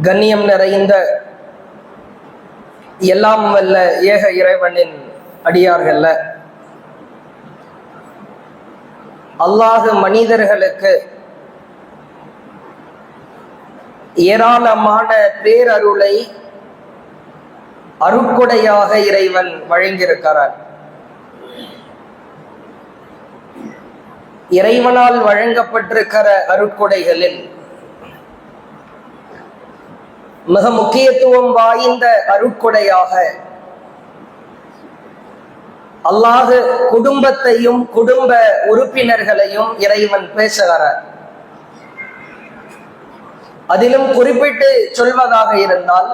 கண்ணியம் நிறைந்த எல்லாம் வல்ல ஏக இறைவனின் அடியார்கள்ல, அல்லாஹ் மனிதர்களுக்கு ஏராளமான பேரருளை அருட்கொடையாக இறைவன் வழங்கியிருக்கிறார். இறைவனால் வழங்கப்பட்டிருக்கிற அருட்கொடைகளில் மிக முக்கியத்துவம் வாய்ந்த அருட்கொடையாக அல்லாஹ் குடும்பத்தையும் குடும்ப உறுப்பினர்களையும் இறைவன் பேசுகிறார். அதிலும் குறிப்பிட்டு சொல்வதாக இருந்தால்,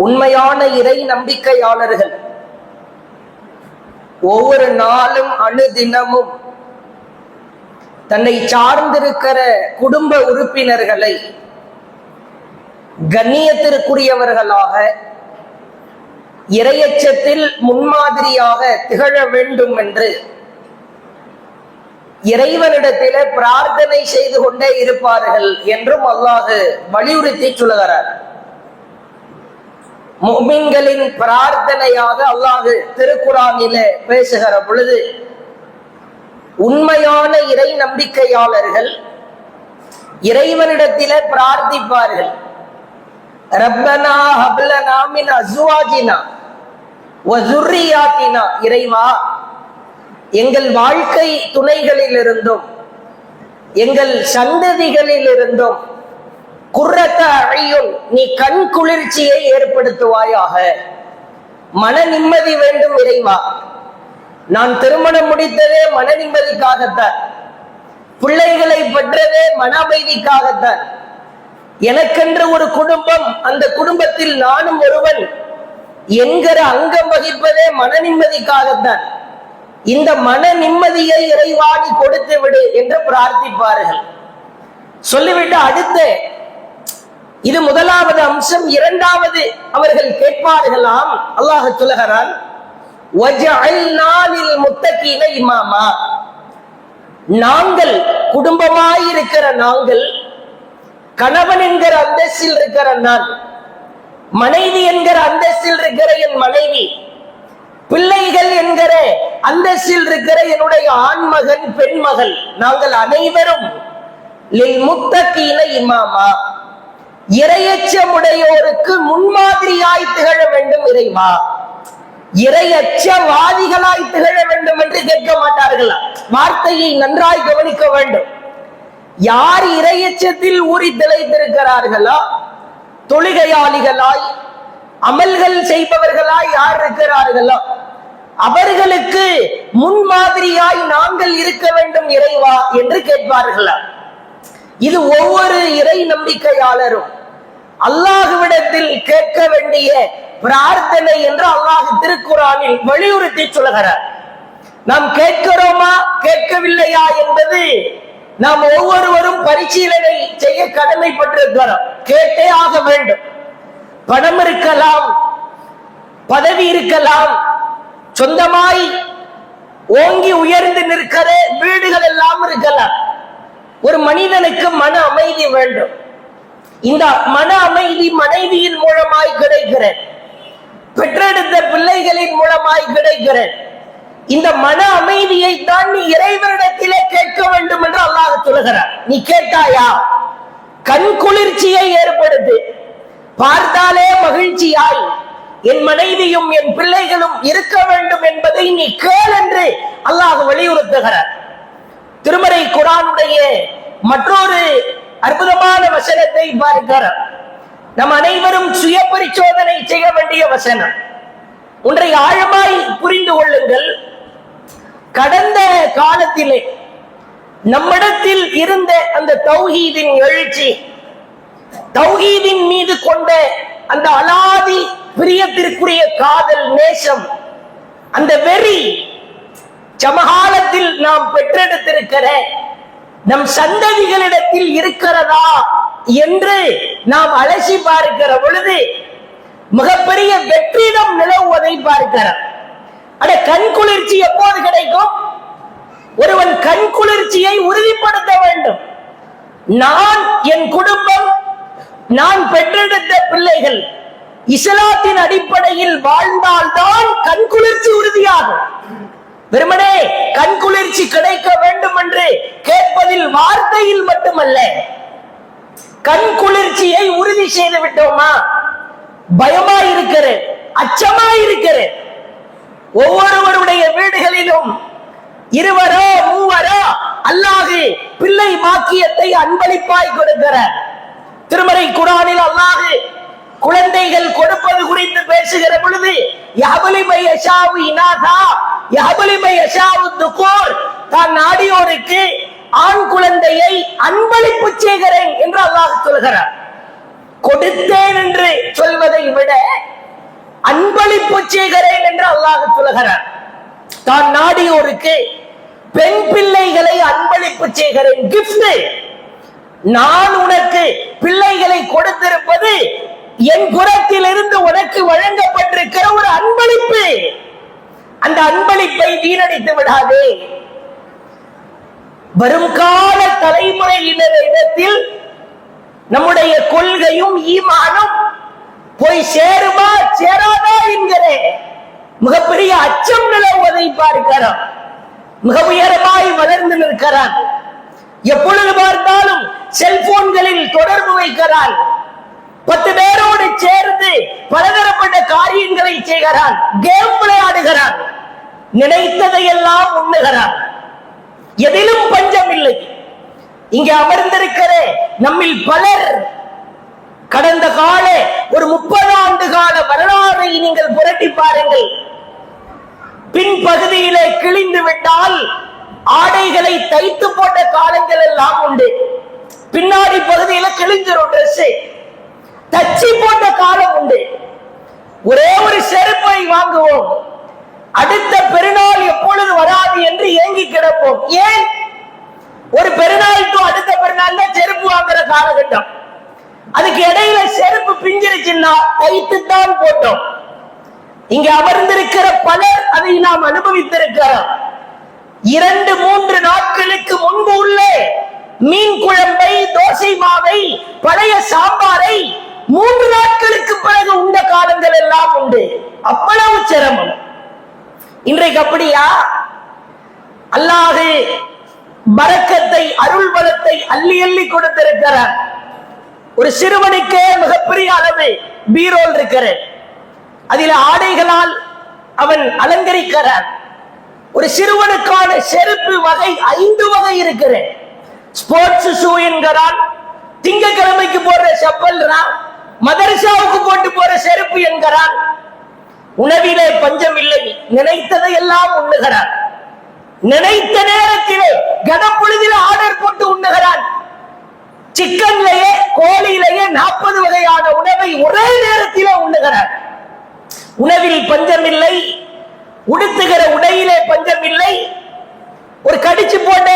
உண்மையான இறை நம்பிக்கையாளர்கள் ஒவ்வொரு நாளும் அணுதினமும் தன்னை சார்ந்திருக்கிற குடும்ப உறுப்பினர்களை கண்ணியத்திற்குரியவர்களாக, இறையச்சத்தில் முன்மாதிரியாக திகழ வேண்டும் என்று இறைவனிடத்திலே பிரார்த்தனை செய்து கொண்டே இருப்பார்கள் என்றும் அல்லாஹ் வலியுறுத்தி சொல்லுகிறார். முஃமின்களின் பிரார்த்தனையாக அல்லாஹ் திருக்குர்ஆனிலே பேசுகிற பொழுது, உண்மையான இறை நம்பிக்கையாளர்கள் இறைவனிடத்திலே பிரார்த்திப்பார்கள். ரப்பனா ஹப்லனா மின் அஸ்வாஜினா வ ஸுர்ரியாத்தினா, இறைவா எங்கள் வாழ்க்கை துணைகளிலிருந்தும் எங்கள் சந்ததிகளிலிருந்தும் குர்ரத்த அய்யுன், நீ கண் குளிர்ச்சியை ஏற்படுத்துவாயாக, மன நிம்மதி வேண்டும் இறைவா. நான் திருமணம் முடித்ததே மன நிம்மதிக்காகத்தான், பிள்ளைகளை பெற்றதே மன அமைதிக்காகத்தான், எனக்கென்று ஒரு குடும்பம், அந்த குடும்பத்தில் நானும் ஒருவன் என்கிற அங்கம் வகிப்பதே மன நிம்மதிக்காகத்தான். இந்த மன நிம்மதியை இறைவாடி கொடுத்து விடு என்று பிரார்த்திப்பார்கள். சொல்லிவிட்டு அடுத்து, இது முதலாவது அம்சம். இரண்டாவது அவர்கள் கேட்பார்களாம், அல்லாஹ் சொல்லுகிறான், வஜஅல்னா லில் முத்தகீன இமாமா, நாங்கள் குடும்பமாயிருக்கிற நாங்கள், கணவன் என்கிற அந்தஸ்தில் இருக்கிற நான், மனைவி என்கிற அந்தஸ்தில் இருக்கிற என் மனைவி, பிள்ளைகள் என்கிற அந்தஸ்தில் இருக்கிற என்னுடைய ஆண்மகன் பெண்மகள், நாங்கள் அனைவரும் லில் முத்தகீன இமாமா, இறையச்சமுடையோருக்கு முன்மாதிரியாய் திகழ வேண்டும் இறைவா. இறையச்சவாதிகளாய் திகழ வேண்டும் என்று கேட்க மாட்டார்களா? வார்த்தையை நன்றாய் கவனிக்க வேண்டும். யார் இறையச்சத்தில் ஊறி திளைத்திருக்கிறார்களோ, தொழுகையாளிகளாய் அமல்கள் செய்பவர்களாய் யார் இருக்கிறார்களோ, அவர்களுக்கு முன்மாதிரியாய் நாங்கள் இருக்க வேண்டும் இறைவா என்று கேட்பார்களா? இது ஒவ்வொரு இறை நம்பிக்கையாளரும் அல்லாஹ்விடத்தில் கேட்க வேண்டிய பிரார்த்தனை என்று அல்லாஹ் திருக்குர்ஆனில் வலியுறுத்தி சொல்கிறார். நாம் கேட்கிறோமா கேட்கவில்லையா என்பது நாம் ஒவ்வொருவரும் பரிசீலனை செய்ய கடமைப்பட்டிருக்கிறோம். கேட்டே ஆக வேண்டும். பணம் இருக்கலாம், பதவி இருக்கலாம், சொந்தமாய் ஓங்கி உயர்ந்து நிற்கிற வீடுகள் எல்லாம் இருக்கலாம். ஒரு மனிதனுக்கு மன அமைதி வேண்டும். இந்த மன அமைதி மனைவியின் மூலமாய் கிடைக்கிற, பெற்றெடுத்த பிள்ளைகளின் மூலமாய் கிடைக்கிற இந்த மன அமைதியை தான் நீ இறைவனிடத்திலே கேட்க வேண்டும் என்று அல்லாஹ் சொல்கிறார். நீ கேட்டாயா? கண் குளிர்ச்சியை ஏற்படுத்து, பார்த்தாலே மகிழ்ச்சியாய் என் மனைவியும் என் பிள்ளைகளும் இருக்க வேண்டும் என்பதை நீ கேள் என்று அல்லாஹ் வலியுறுத்துகிறார். திருமறை குர்ஆனுடைய மற்றொரு அற்புதமான வசனத்தை பார்க்கிறார். நம் அனைவரும் சுய பரிசோதனை செய்ய வேண்டிய வசனம். ஒன்றை ஆழமாய் புரிந்து கொள்ளுங்கள். கடந்த காலத்திலே நம்மிடத்தில் இருந்த அந்த தௌஹீதின் எழுச்சி, தௌஹீதின் மீது கொண்ட அந்த அலாதி பிரியத்திற்குரிய காதல், நேசம், அந்த வெறி, சமகாலத்தில் நாம் பெற்றெடுத்திருக்கிற நம் சந்ததிகளிடத்தில் இருக்கிறதா என்று நாம் அலசி பார்க்கிற பொழுது மிகப்பெரிய வெற்றிடம் நிலவுவதை பார்க்கிறார். அட, கண் குளிர்ச்சி எப்போது கிடைக்கும்? ஒருவன் கண் குளிர்ச்சியை உறுதிப்படுத்த வேண்டும். நான், என் குடும்பம், நான் பெற்றெடுத்த பிள்ளைகள் இஸ்லாத்தின் அடிப்படையில் வாழ்ந்தால்தான் கண்குளிர்ச்சி உறுதியாகும். வெறுமனே கண்குளிர்ச்சி கிடைக்க வேண்டும் என்று கேட்பதில் வார்த்தையில் மட்டுமல்ல, கண்குளிர்ச்சியை உறுதி செய்து விட்டோமா, பயமா இருக்கிறது, அச்சமா இருக்கிறது. ஒவ்வொருவருடைய வீடுகளிலும் இருவரோ மூவரோ அல்லாஹ் பிள்ளை பாக்கியத்தை அன்பளிப்பாய் கொடுக்கிறார். திருமறை குர்ஆனில் அல்லாஹ் குழந்தைகள் கொடுப்பது குறித்து பேசுகிற பொழுது யஹ்பலிமை யஷாவு இனாதா யஹ்பலிமை யஷாவு துகூர், தான் நாடியோருக்கு ஆண் குழந்தையை அன்பளிப்பு செய்கிறேன் என்று அல்லாஹ் சொல்கிறார். கொடுத்தேன் என்று சொல்வதை விட அன்பளிப்பு செய்கிறேன் என்று அல்லாஹ் சொல்கிறார். தான் நாடியோருக்கு பெண் பிள்ளைகளை அன்பளிப்பு செய்கிறேன், கிஃப்ட். நான் உனக்கு பிள்ளைகளை கொடுத்திருப்பது என் புறத்திலிருந்து உனக்கு வழங்கப்பட்டிருக்கிற ஒரு அன்பளிப்பு. அந்த அன்பளிப்பை வீணடித்து விடாதே. வருங்கால தலைமுறையினரிடத்தில் நம்முடைய கொள்கையும் ஈமானும் போய் சேருமா சேராதா என்கிற மிகப்பெரிய அச்சம் நிலவுவதை பார்க்கிறோம். மிக உயரமாய் வளர்ந்து நிற்கிறான். எப்பொழுது பார்த்தாலும் செல்போன்களில் தொடர்பு வைக்கிறான். 10 பேரோடு சேர்ந்து பலதரப்பட்ட காரியங்களை செய்கிறான். கேம் விளையாடுகிறான். நினைத்ததையெல்லாம் உண்ணுகிறான். எதிலும் பஞ்சம் இல்லை. இங்கே அமர்ந்திருக்கிற நம்மில் பலர் கடந்த கால ஒரு 30 ஆண்டு கால வரலாறை நீங்கள் புரட்டி பாருங்கள். பின்பகுதியிலே கிழிந்து விட்டால் ஆடைகளை தைத்து போட்ட காலங்கள் எல்லாம் உண்டு. பின்னாடி பகுதியில கிழிஞ்சிரும் ட்ரெஸ், தச்சு போட்ட காலம் உண்டு. ஒரே ஒரு செருப்பை வாங்குவோம், அடுத்த பெருநாள் எப்பொழுது வராது என்று ஏங்கி கிடப்போம். ஏன்? ஒரு பெருநாளுக்கு அடுத்த பெருநாள் தான் செருப்பு வாங்குற காலகட்டம். அதுக்கு இடையில செருப்பு பிஞ்சிருச்சுன்னா தைத்துத்தான் போட்டோம். இங்க அமர்ந்திருக்கிற பலர் அதை நாம் அனுபவித்திருக்கிறோம். 2-3 நாட்களுக்கு முன்பு உள்ள மீன் குழம்பை, தோசை மாவை, பழைய சாம்பாரை 3 நாட்களுக்கு பிறகு உண்ட காலங்கள் எல்லாம் உண்டு. அவ்வளவு சிரமம். இன்றைக்கு அப்படியா? அல்லாஹ் பரக்கத்தை, அருள் பலத்தை அள்ளி அள்ளி கொடுத்திருக்கிறார். ஒரு சிறுவனுக்கே மிகப்பெரிய அளவு பீரோல் இருக்கிறது. அதில் ஆடைகளால் அவன் அலங்கரிக்கிறான். ஒரு சிறுவனுக்கான செருப்பு வகை 5 வகை இருக்கிறது. ஸ்போர்ட்ஸ் ஷூ என்கிறான், திங்கக்கிழமைக்கு போடுற செப்பல், மதரசாவுக்கு போட்டு போற செருப்பு என்கிறான். உணவிலே பஞ்சம் இல்லை. நினைத்ததை எல்லாம் உண்ணுகிறான். நினைத்த நேரத்திலே கனப்பொழுதில் ஆர்டர் போட்டு உண்ணுகிறான். சிக்கன்லயே கோழியிலேயே 40 வகையான உணவை ஒரே நேரத்திலே உண்ணுகிறான். உணவில் பஞ்சம் இல்லை, உடுத்துகிற உடையிலே பஞ்சம் இல்லை. ஒரு கடிச்சு போட்ட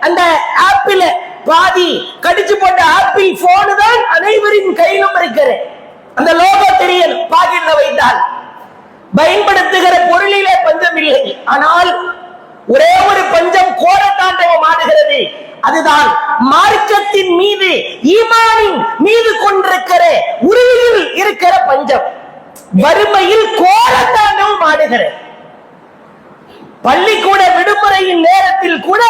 அந்த ஆப்பிள், பாதி கடிச்சு போட்ட ஆப்பிள் போன் தான் அனைவரின் கையிலும் இருக்கிறது. அந்த லோகோ தெரியணும், பாக்கெட்ல வைத்தால். பயன்படுத்துகிற பொருளிலே பஞ்சம் இல்லை. ஆனால் ஒரே ஒரு பஞ்சம் கோரத்தாண்டவம் ஆடுகிறது. அதுதான் மார்க்கத்தின் மீது, ஈமானின் மீது கொண்டிருக்கிற உறுதியில் இருக்கிற பஞ்சம். வறுமையில் கோரத்தாண்டவம் ஆடுகிறது. பள்ளிக்கூட விடுமுறையின் நேரத்தில் கூட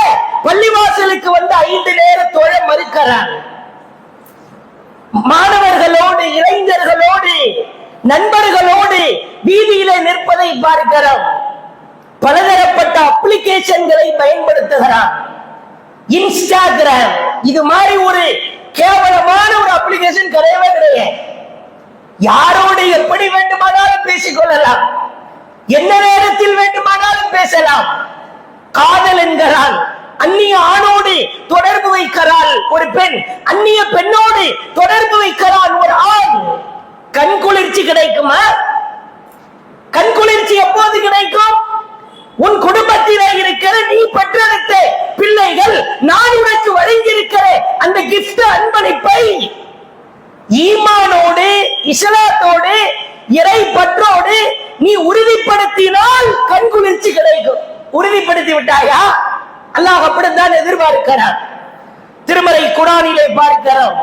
பள்ளிவாசலுக்கு வந்து 5 நேர தொழ மறுக்கிறார். மாணவர்களோடு, இளைஞர்களோடு, நண்பர்களோடு வீதியிலே நிற்பதை பார்க்கிறோம். பலதரப்பட்ட அப்ளிகேஷன்களை பயன்படுத்துகிறார். இன்ஸ்டாகிராம் இது மாதிரி ஒரு கேவலமான ஒரு அப்ளிகேஷன் கிடையவே கிடையாது. யாரோடு எப்படி வேண்டுமானாலும் பேசிக்கொள்ளலாம், என்ன நேரத்தில் வேண்டுமானாலும் பேசலாம். காதல் என்கிறான், அந்நிய ஆணோடு தொடர்பு வைக்கிறாள் ஒரு பெண், அந்நிய பெண்ணோடு தொடர்பு வைக்கிறான் ஒரு ஆண். கண்குளிர்ச்சி கிடைக்குமா? கண்குளிர்ச்சி எப்போது கிடைக்கும்? உன் குடும்பத்திலே இருக்கிற நீ பெற்றெடுத்த பிள்ளைகள் நான் உனக்கு வழங்கியிருக்கிற அந்த கிஃப்ட், அன்பளிப்பை ஈமானோடு, இஸ்லாத்தோடு, இறை பற்றோடு நீ உறுதிப்படுத்தினால் கண்குளிர்ச்சி கிடைக்கும். உறுதிப்படுத்தி விட்டாயா? அல்லாஹ் அப்படித்தான் எதிர்பார்க்கிறார். திருமறை குர்ஆனிலே பார்க்கிறோம்.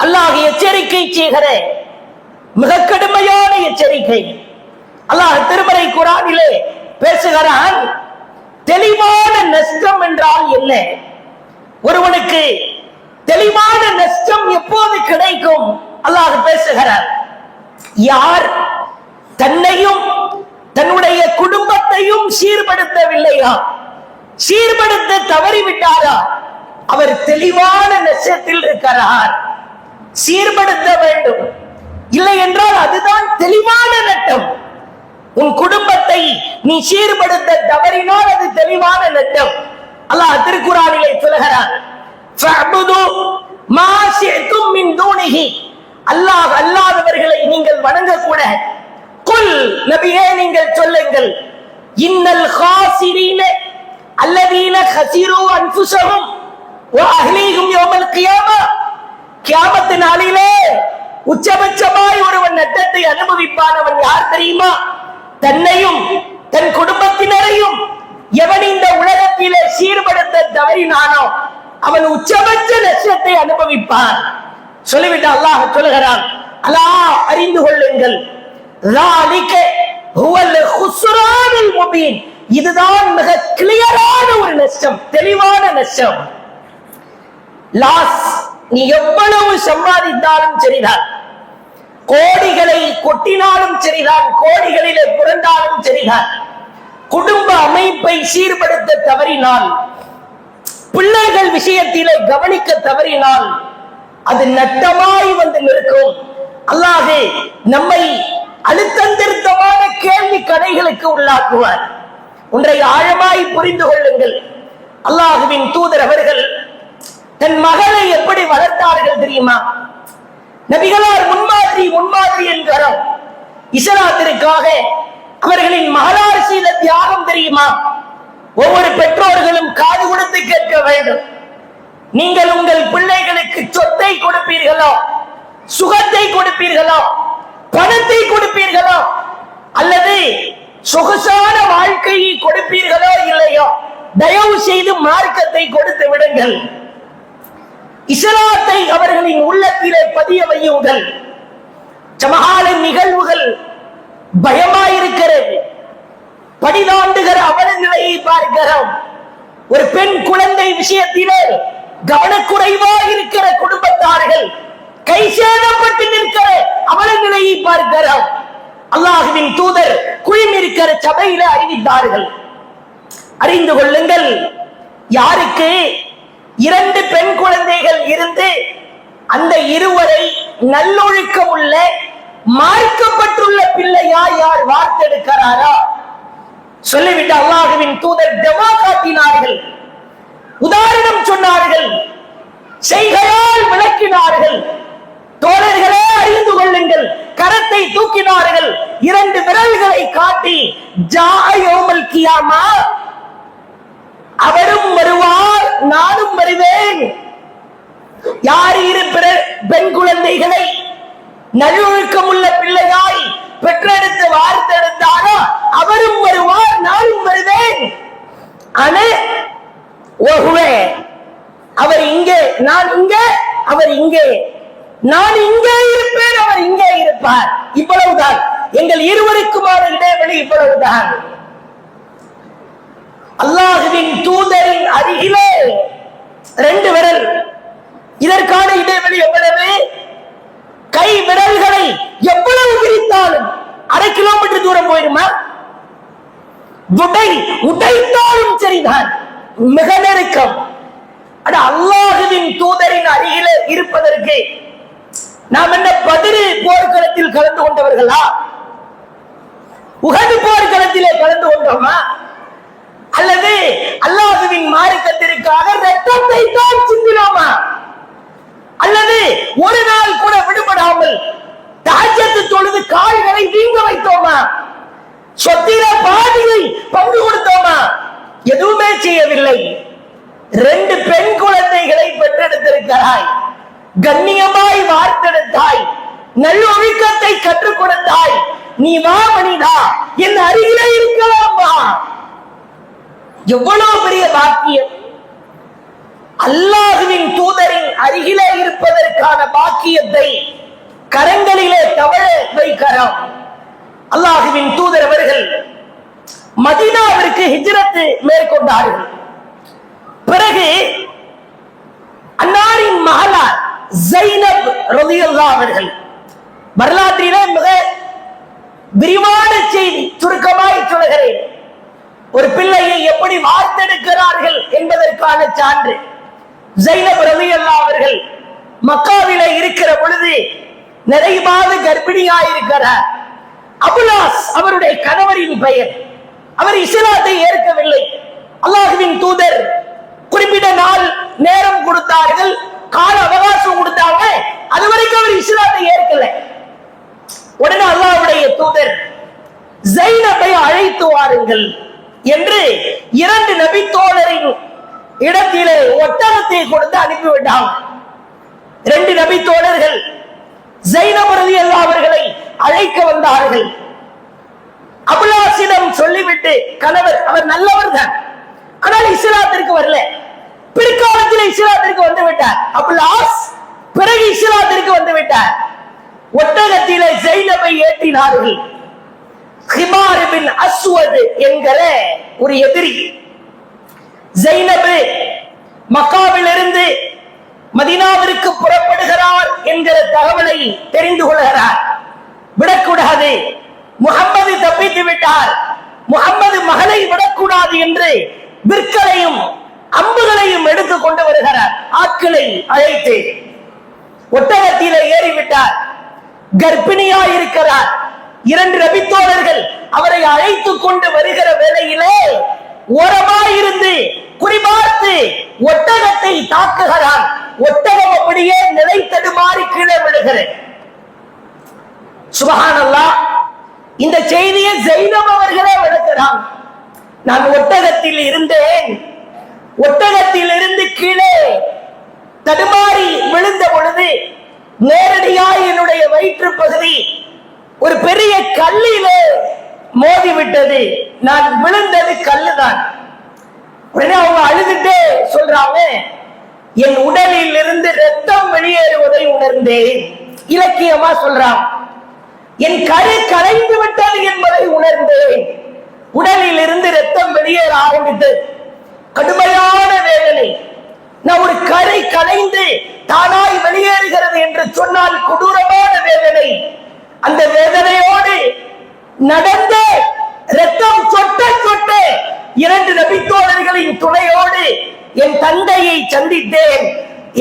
அல்லாஹ் எச்சரிக்கை செய்கிற மிக கடுமையான எச்சரிக்கை. அல்லாஹ் திருமறை குர்ஆனிலே பேசுகிறான். தெளிவான நஷ்டம் என்றால் என்ன? ஒருவனுக்கு தெளிவான நஷ்டம் எப்போது கிடைக்கும்? அல்லாஹ் பேசுகிறார். யார் தன்னையும் தன்னுடைய குடும்பத்தையும் சீர்படுத்தவில்லையா, சீர்படுத்த தவறிவிட்டாரா, அவர் தெளிவான நஷ்டத்தில் இருக்கிறார். சீர்படுத்த வேண்டும், இல்லை என்றால் அதுதான் தெளிவான நட்டம். உன் குடும்பத்தை நீ சீர்படுத்த தவறினால் அது தெளிவான நட்டம். அல்லாஹ் திருக்குர்ஆனிலே சொல்கிறார், ஃபஅபுது மா ஷி'தும் மின் தூனிஹி, அல்லாஹ் அல்லாதவர்களை நீங்கள் வணங்கக்கூடாது. குல், நபியே நீங்கள் சொல்லுங்கள், இன்னல் காசிரீன அல்லதீன கஸிரு அன்ஃபுஸஹும் வ அஹ்லீஹும் யௌமல் கியாமா, கியாமத் நாளிலே உச்சபட்சமாய் ஒருவன் நட்டத்தை அனுபவிப்பான். அவன் யார் தெரியுமா? தன்னையும் தன் குடும்பத்தினரையும் எவன் இந்த உலகத்திலே சீர்படுத்த தவறினானோ அவன் உச்சபட்ச நஷ்டத்தை அனுபவிப்பான். சொல்லிவிட்டு அல்லாஹ் சொல்லுகிறான், அல்லாஹ் அறிந்து கொள்ளுங்கள், ذَلِكَ هُوَ الْخُسْرَانُ الْمُبِينُ, இதுதான் மிக கிளியரான ஒரு நஷ்டம், தெளிவான நஷ்டம். லாஸ், நீ எவ்வளவு சம்பாதித்தாலும் சரிதான், கோடிகளை கொட்டினாலும் சரிதான், கோடிகளிலே புரண்டாலும் சரிதான், குடும்ப அமைப்பை சீர்படுத்த தவறினால், பிள்ளைகள் விஷயத்திலே கவனிக்க தவறினால் அது நட்டமாய் வந்து நிற்கும். அல்லாஹ் நம்மை அழுத்தந்திருத்தமான கேள்வி கணைகளுக்கு உள்ளாக்குவார். ஒன்றை ஆழமாய் புரிந்து கொள்ளுங்கள். அல்லாஹ்வின் தூதர் அவர்கள் தன் மகளை எப்படி வளர்த்தார்கள் தெரியுமா? நபிகளார் முன்மாதிரி என்கிறோம். இஸ்லாத்திற்காக அவர்களின் மகளார் செய்த தியாகம் தெரியுமா? ஒவ்வொரு பெற்றோர்களும் காது கொடுத்து கேட்க வேண்டும். நீங்கள் உங்கள் பிள்ளைகளுக்கு சொத்தை கொடுப்பீர்களோ, சுகத்தை கொடுப்பீர்களோ, பணத்தை கொடுப்பீர்களோ, அல்லது சொகுசான வாழ்க்கையை கொடுப்பீர்களோ இல்லையோ, தயவு செய்து மார்க்கத்தை கொடுத்து விடுங்கள். இஸ்லாத்தை அவர்களின் உள்ளத்திலே பதிய வையுங்கள். சமகால நிகழ்வுகள் பயமாயிருக்கிறது. படிதாண்டுகிற அவல நிலையை பார்க்கிறோம். ஒரு பெண் குழந்தை விஷயத்திலே கவனக்குறைவா இருக்கிற குடும்பத்தார்கள் கை சேதப்பட்டு நிற்கிற அவல நிலையை பார்க்கிறோம். அல்லாஹ்வின் தூதர் குழுமிருக்கிற சபையில அறிவித்தார்கள். அறிந்து கொள்ளுங்கள், யாருக்கு 2 பெண் குழந்தைகள் இருந்து அந்த இருவரை நல்லொழுக்கம் உள்ள மார்க்கப்பட்டுள்ள பிள்ளையா யார் வார்த்தெடுக்கிறாரோ, சொல்லிவிட்டு அல்லாஹ்வின் தூதர் ஜமா காட்டினார்கள், உதாரணம் சொன்னார்கள், செய்கையால் விளக்கினார்கள். தோழர்களே அறிந்து கொள்ளுங்கள், கரத்தை தூக்கினார்கள், 2 விரல்களை காட்டி ஜாஅ யௌமல் கியாமா, அவரும் வருவார் நானும் வருவேன். யார் 2 பெண் குழந்தைகளை நல்லொழுக்கம் உள்ள பிள்ளையாய் பெற்றெடுத்து வார்த்தெடுத்தாரோ அவரும் வருவார் நானும் வருவேன். அவர் இங்கே நான் இங்கே, அவர் இங்கே, நான் இங்கே இருப்பேன் அவர் இங்கே இருப்பார். இவ்வளவுதான் எங்கள் இருவருக்குமான இடைவெளி, இவ்வளவுதான். அல்லாஹ்வின் தூதரின் அருகிலே 2 விரல், இதற்கான இடைவெளி எவ்வளவு? கை விரல்களை எவ்வளவு விரித்தாலும் 1/2 கிலோமீட்டர் தூரம் போயிருமா? உடைத்தாலும் சரிதான், மிக நெருக்கம். அல்லாஹ்வின் தூதரின் அருகிலே இருப்பதற்கு நாம் என்ன பத்ர் போர்க்களத்தில் கலந்து கொண்டவர்களா? உஹது போர்க்களத்திலே கலந்து கொண்டோமா? அல்லது அல்லாஹ்வின் மார்க்கத்திற்காக இரத்தத்தை தான் சிந்தினோமா? அல்லது ஒரு நாள் கூட விடுபடாமல் தஹஜ்ஜத் தொழுது கால்களை வீங்க வைத்தோமா? சொத்தில பாதியை பங்கு கொடுத்தோமா? எதுவுமே செய்யவில்லை. 2 பெண் குழந்தைகளை பெற்றெடுத்திருக்கிறாய், கண்ணியமாய் வார்த்தெடுத்தாய், நல்லொழுக்கத்தை கற்றுக் கொடுத்தாய். நீ வா மனிதா, என் அருகிலே இருக்கலாமா? எவ்வளவு பெரிய பாக்கியம்! அல்லாஹ்வின் தூதரின் அருகிலே இருப்பதற்கான பாக்கியம் பாக்கியத்தை கரங்களிலே தவழ வைக்கிறார். அல்லாஹுவின் தூதர் அவர்கள் மதீனாவிற்கு ஹிஜ்ரத் மேற்கொண்டார்கள். பிறகு அன்னாரின் மகளார் ஸைனப் ரலியல்லாஹு அவர்கள், வரலாற்றிலே மிக விரிவான செய்தி, சுருக்கமாய் சொல்கிறேன், ஒரு பிள்ளையை எப்படி வார்த்தெடுக்கிறார்கள் என்பதற்கான சான்று. ஸைனப் ரலியல்லாஹு அவர்கள் மக்காவிலே இருக்கிற பொழுது நிறைவாக கர்ப்பிணியாயிருக்கிறார். அபுலாஸ் அவருடைய கணவரின் பெயர். அவர் இஸ்லாத்தை ஏற்கவில்லை. அல்லாஹ்வின் தூதர் குறிப்பிட்ட நாள் நேரம் கொடுத்தார்கள், கால அவகாசம் கொடுத்தாங்க, அதுவரைக்கும் அவர் இஸ்லாத்தை ஏற்கல. உடனே அல்லாஹ்வுடைய தூதர் ஸைனபை அழைத்து வாருங்கள் என்று 2 நபி தோழரின் இடத்திலே ஒட்டகத்தை கொடுத்து அனுப்பிவிட்டாங்க. 2 நபி தோழர்கள் ஸைனப் ரலியல்லாஹு அவர்களை அழைக்க வந்தார்கள். அபுலாஸிடம் சொல்லிவிட்டு, கணவர் அவர் நல்லவர் தான், ஆனால் இஸ்லாத்திற்கு வரல. பிற்காலத்தில் இஸ்லாத்திற்கு வந்து விட்டார். அபுலாஸ் பிறகு இஸ்லாத்திற்கு வந்து விட்டார். ஒட்டகத்திலே ஸைனபை ஏற்றினார்கள். ஹிமார் பின் அஸ்வத் என்கிற ஒரு எதிரி ஸைனப் மக்காவிலிருந்து மதீனாவிற்கு புறப்படுகிறார் என்கிற தகவலை தெரிந்து கொள்கிறார். விடக்கூடாது, முகம்மது தப்பித்து விட்டார், முகம்மது மகனை விடக்கூடாது என்று விற்களையும் அம்புகளையும் எடுத்துக் கொண்டு வருகிறார். ஆட்களை அழைத்து ஒட்டகத்திலே ஏறிவிட்டார். கர்ப்பிணியாய் இருக்கிறார். 2 நபித்தோழர்கள் அவரை அழைத்துக் கொண்டு வருகிற வேளையிலே ஓரமாயிருந்து குறிபார்த்து ஒட்டகத்தை தாக்குகிறார். ஒட்டகம் அப்படியே நிலை தடுமாறி கீழே விழுகிறது. சுப்ஹானல்லாஹ், இந்த செய்தியை ஸைனப் அவர்களே விளக்குறாங்க. நான் ஒட்டகத்தில் இருந்தேன், ஒட்டகத்தில் இருந்து கீழே தடுமாறி விழுந்த பொழுது நேரடியாக என்னுடைய வயிற்று பகுதி ஒரு பெரிய கல்லிலே மோதிவிட்டது. நான் விழுந்தது கல்லுதான். உடனே அவங்க அழுதுட்டே சொல்றாங்க, என் உடலில் இருந்து ரத்தம் வெளியேறுவதை உணர்ந்தேன். இலக்கியமா சொல்றாங்க, என் கரு கரைந்து விட்டது என்பதை உணர்ந்தேன். உடலில் இருந்து ரத்தம் வெளியேற ஆரம்பித்தது. கடுமையான வேதனை. நான் ஒரு கரை கலைந்து தானாய் வெளியேறுகிறது என்று சொன்னால் கொடூரமான வேதனை. அந்த வேதனையோடு நடந்த ரத்தம் சொட்ட சொட்ட 2 நபித்தோழர்களின் துணையோடு என் தந்தையை சந்தித்தேன்.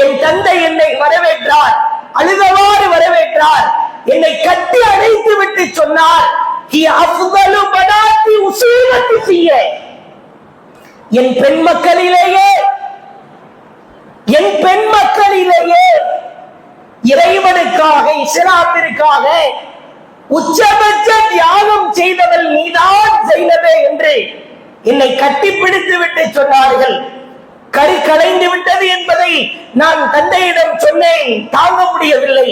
என் தந்தை என்னை வரவேற்றார், அழுதவாறு வரவேற்றார். என்னை கட்டி அணைத்து விட்டு சொன்னார், என் பெண் மக்களிலேயே இறைவனுக்காக இஸ்லாத்திற்காக உச்சபட்ச தியாகம் செய்தவள் நீதான் ஸைனபே என்று என்னை கட்டிப்பிடித்து விட்டு சொன்னார்கள். கரு கலைந்து விட்டது என்பதை நான் தந்தையிடம் சொன்னேன், தாங்க முடியவில்லை.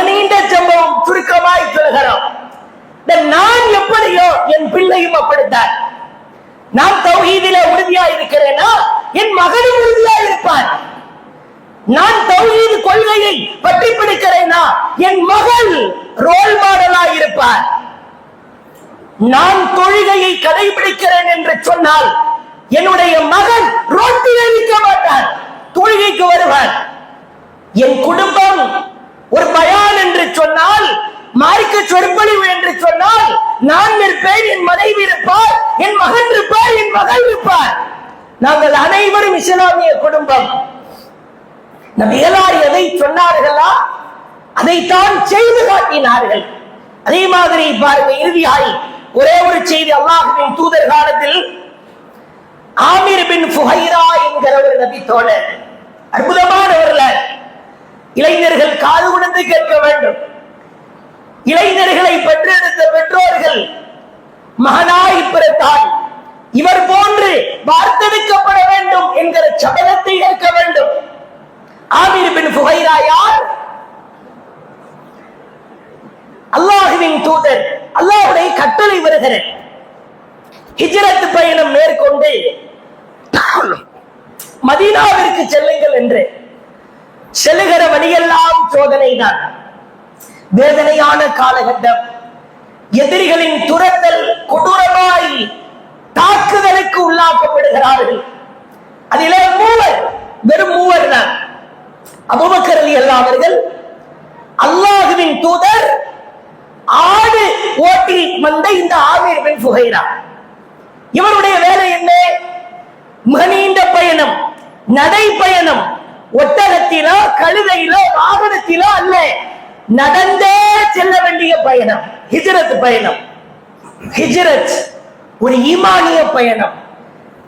நீண்ட சம்பவம் சுருக்கமாய் சொல்கிறோம். நான் எப்படியோ என் பிள்ளையும் அப்படித்தான். நான் தௌஹீதிலே உறுதியா இருக்கிறேனா, என் மகனும் உறுதியா இருப்பான். நான் தௌஹீத் கொள்கையை பற்றி பிடிக்கிறேனா, என் மகள் ரோல் மாடலா இருப்பார். நான் தொழுகையை கடைபிடிக்கிறேன் என்று சொன்னால் என்னுடைய மகன் ரோட்டில் இருக்க மாட்டான், தொழுகைக்கு வருவான். என் குடும்பம் ஒரு பயான் என்று சொன்னால், மார்க்க சொற்பொழிவு என்று சொன்னால் நான் இருப்பேன், என் மனைவி இருப்பார், என் மகன் இருப்பார், என் மகள் இருப்பார். நாங்கள் அனைவரும் இஸ்லாமிய குடும்பம். நபிகளார் எதை சொன்னார்களா அதைத்தான் செய்து காட்டினார்கள். அதே மாதிரி பாருங்க, இறுதியாய் ஒரே ஒரு செய்தி. அல்லாஹ்வின் தூதர் காலத்தில் ஆமிர் பின் ஃபுஹைரா என்கிற ஒரு நபி தோழர், அற்புதமானவர்கள். இளைஞர்கள் காது கொடுத்து கேட்க வேண்டும். இளைஞர்களை பெற்றெடுத்த பெற்றோர்கள் மகனாய் பிறந்தால் இவர் போன்று வார்த்தெடுக்கப்பட வேண்டும் என்கிற சபதத்தை ஏற்க வேண்டும். ஆமிர் பின் ஃபுஹைரா யார்? அல்லாஹ்வின் தூதர், அல்லாஹ்வுடைய கட்டளை வருகிற ஹிஜ்ரத் பயணம் மேற்கொண்டு மதீனாவிற்கு செல்லுங்கள் என்று செல்லுகிற வழிய சோதனை தான். வேதனையான காலகட்டம். எதிரிகளின் துரத்தல் கொடூரமாய் தாக்குதலுக்கு உள்ளாக்கப்படுகிறார்கள். அதிலே வெறும் மூவர் தான். அபூபக்கர் ரலியல்லாஹு அவர்கள் அல்லாஹ்வின் தூதர் ஆடு ஓட்டி வந்த இந்த ஆமீர் பின் ஃபுஹைரா, இவருடைய வேலை என்ன? மிக நீண்ட பயணம், நடை பயணம். ஒட்டகத்திலோ கழுதையிலோ வாகனத்திலோ அல்ல, நடந்தே செல்ல வேண்டிய பயணம். ஹிஜ்ரத் பயணம். ஹிஜ்ரத் ஒரு ஈமானிய பயணம்.